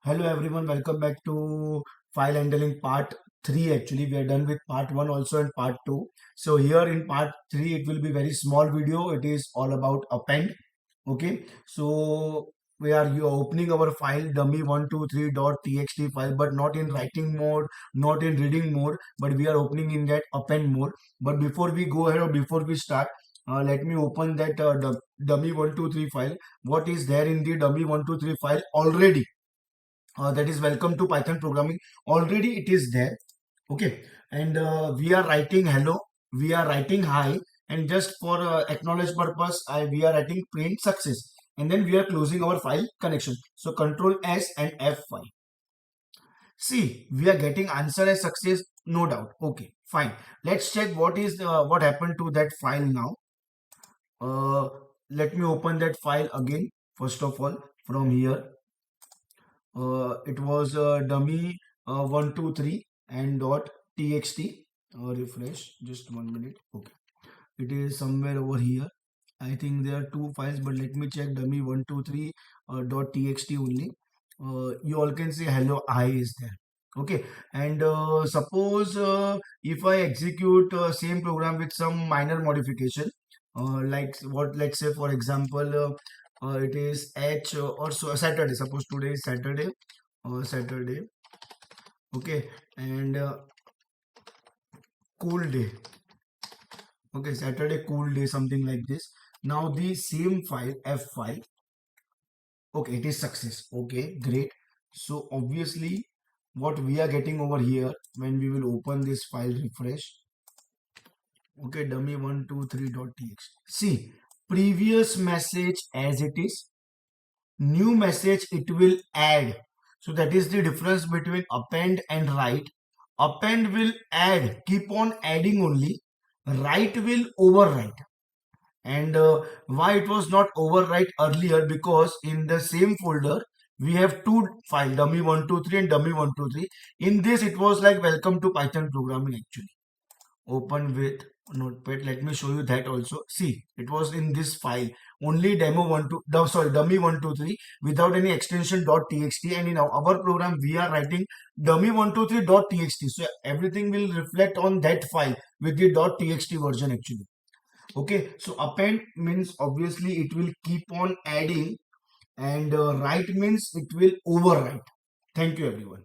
Hello everyone, welcome back to file handling part 3. Actually, we are done with part 1 also and part 2. So here in part 3, it will be very small video. It is all about append. Okay, so we are you opening our file dummy123.txt file, but not in writing mode, not in reading mode, but we are opening in that append mode. But before we go ahead or before we start, let me open that dummy123 file. What is there in the dummy123 file already? That is welcome to Python programming. Already it is there. Okay, and we are writing hello, we are writing hi, and just for acknowledge purpose we are writing print success, and then we are closing our file connection. So control S and F5. See, we are getting answer as success, no doubt. Okay, fine. Let's check what happened to that file now. uh, Let me open that file again. First of all, from here, it was dummy 123 and dot txt. Refresh, just 1 minute. Okay, it is somewhere over here. I think there are two files, but let me check dummy 123 dot txt only. You all can say hello I is there. Okay, and suppose if I execute same program with some minor modification, like what, let's say for example, it is H or so Saturday. Suppose today is Saturday or Saturday. Okay, and cool day. Okay, Saturday cool day, something like this. Now the same file F5. Okay, it is success. Okay, great. So obviously what we are getting over here when we will open this file, refresh. Okay, dummy123.txt. See, previous message as it is, new message it will add. So that is the difference between append and write. Append will add, keep on adding only. Write will overwrite. And why it was not overwrite earlier? Because in the same folder we have two files, dummy123 and dummy123. In this it was like welcome to Python programming. Actually, open with notepad. Let me show you that also. See, it was in this file only dummy123 without any extension .txt, and in our program we are writing dummy123.txt. So everything will reflect on that file with the .txt version actually. Okay, so append means obviously it will keep on adding, and write means it will overwrite. Thank you everyone.